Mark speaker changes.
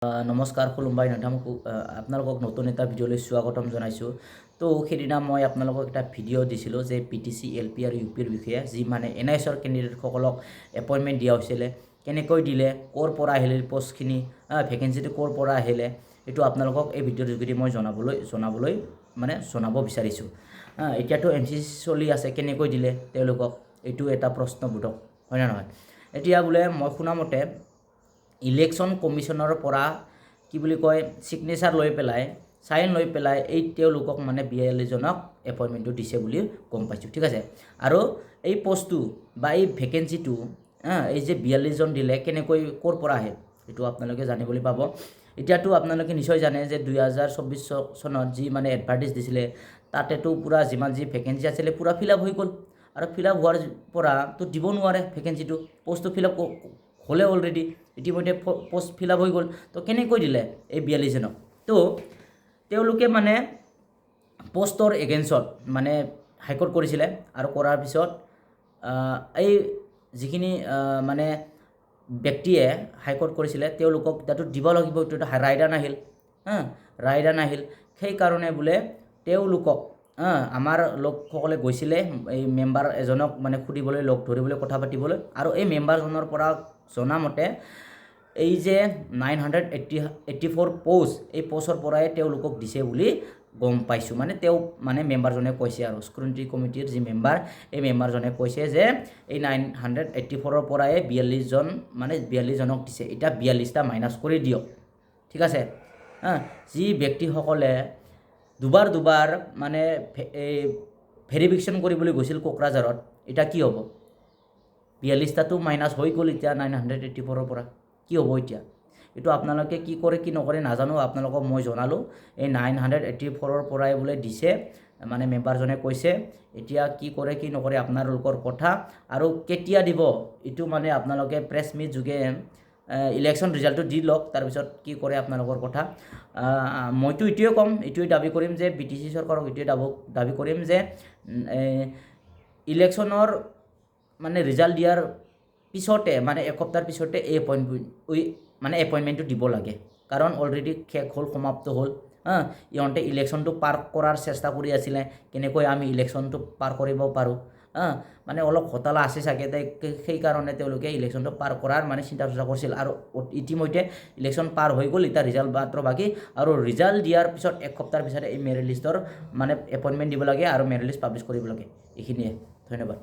Speaker 1: নমস্কাৰ খুলুমবাই নধামক আপোনালোকক নতুন এটা ভিডিঅ'লৈ স্বাগতম জনাইছোঁ। তো সেইদিনা মই আপোনালোকক এটা ভিডিঅ' দিছিলোঁ যে PTC LP আৰু UPৰ বিষয়ে, যি মানে NISৰ কেণ্ডিডেটসকলক এপইণ্টমেণ্ট দিয়া হৈছিলে, কেনেকৈ দিলে, ক'ৰ পৰা আহিলে পষ্টখিনি, ভেকেঞ্চিটো ক'ৰ পৰা আহিলে, এইটো আপোনালোকক এই ভিডিঅ'ৰ যোগেদি মই জনাব বিচাৰিছোঁ। এতিয়াতো MCC চলি আছে, কেনেকৈ দিলে তেওঁলোকক, এইটো এটা প্ৰশ্নবোধক হয় নে নহয়। এতিয়া বোলে মই শুনামতে ইলেকশ্যন কমিশ্যনৰ পৰা কি বুলি কয় ছিগনেচাৰ লৈ পেলাই চাইন লৈ পেলাই এই তেওঁলোকক মানে 42 জনক এপইণ্টমেণ্টটো দিছে বুলি গম পাইছোঁ, ঠিক আছে। আৰু এই পষ্টটো বা এই ভেকেঞ্চিটো এই যে 42 জন দিলে কেনেকৈ ক'ৰ পৰা আহে এইটো আপোনালোকে জানিবলৈ পাব। এতিয়াতো আপোনালোকে নিশ্চয় জানে যে 2024 চনত যি মানে এডভাৰ্টাইজ দিছিলে তাতেতো পূৰা যিমান যি ভেকেঞ্চি আছিলে পূৰা ফিল আপ হৈ গ'ল, আৰু ফিল আপ হোৱাৰ পৰা তো দিব নোৱাৰে ভেকেঞ্চিটো, পষ্টটো ফিল আপ হ'লে অলৰেডি ইতিমধ্যে পষ্ট ফিল আপ হৈ গ'ল। তো কেনেকৈ দিলে এই 42 জনক? তো তেওঁলোকে মানে পষ্টৰ এগেইনষ্টত মানে হাইকোৰ্ট কৰিছিলে, আৰু কৰাৰ পিছত এই যিখিনি মানে ব্যক্তিয়ে হাইকোৰ্ট কৰিছিলে তেওঁলোকক তাতো দিব লাগিব, এইটো এটা ৰায়দান আহিল, ৰায়দান আহিল। সেইকাৰণে বোলে তেওঁলোকক আমাৰ লোকসকলে গৈছিলে এই মেম্বাৰ এজনক মানে সুধিবলৈ, লগ ধৰিবলৈ, কথা পাতিবলৈ, আৰু এই মেম্বাৰজনৰ পৰা জনামতে এই যে 984 পোষ্ট, এই পোষ্টৰ পৰাই তেওঁলোকক দিছে বুলি গম পাইছোঁ। মানে তেওঁ মানে মেম্বাৰজনে কৈছে, আৰু স্ক্ৰুটিনি কমিটিৰ যি মেম্বাৰ, এই মেম্বাৰজনে কৈছে যে এই 984ৰ পৰাই 42 জন মানে 42 জনক দিছে। এতিয়া 42টা মাইনাছ কৰি দিয়ক, ঠিক আছে। যি ব্যক্তিসকলে দুবাৰ মানে এই ভেৰিফিকেশ্যন কৰিবলৈ গৈছিল কোকৰাঝাৰত, এতিয়া কি হ'ব? 42টাতো মাইনাছ হৈ গ'ল এতিয়া 984ৰ পৰা, কি হ'ব এতিয়া? এইটো আপোনালোকে কি কৰে কি নকৰে নাজানো, আপোনালোকক মই জনালোঁ এই 984ৰ পৰাই বোলে দিছে, মানে মেম্বাৰজনে কৈছে। এতিয়া কি কৰে কি নকৰে আপোনালোকৰ কথা, আৰু কেতিয়া দিব এইটো মানে আপোনালোকে প্ৰেছ মিট যোগে ইলেকশ্যন ৰিজাল্টটো দি লওক, তাৰপিছত কি কৰে আপোনালোকৰ কথা। মইতো এইটোৱে ক'ম, এইটোৱে দাবী কৰিম যে BTC চৰকাৰক এইটোৱে দাবী কৰিম যে ইলেকশ্যনৰ মানে ৰিজাল্ট দিয়াৰ পিছতে, মানে এসপ্তাহৰ পিছতে এই এপইণ্টমেণ্টটো দিব লাগে, কাৰণ অলৰেডি শেষ হ'ল, সমাপ্ত হ'ল। ইহঁতে ইলেকশ্যনটো পাৰ কৰাৰ চেষ্টা কৰি আছিলে, কেনেকৈ আমি ইলেকশ্যনটো পাৰ কৰিব পাৰোঁ, মানে অলপ ঘোটালা আছে চাগে, সেইকাৰণে তেওঁলোকে ইলেকশ্যনটো পাৰ কৰাৰ মানে চিন্তা চৰ্চা কৰিছিল। আৰু ইতিমধ্যে ইলেকশ্যন পাৰ হৈ গ'ল, এতিয়া ৰিজাল্ট মাত্ৰ বাকী, আৰু ৰিজাল্ট দিয়াৰ পিছত এসপ্তাহৰ পিছতে এই মেৰিট লিষ্টৰ মানে এপইণ্টমেণ্ট দিব লাগে, আৰু মেৰিট লিষ্ট পাব্লিছ কৰিব লাগে। এইখিনিয়ে, ধন্যবাদ।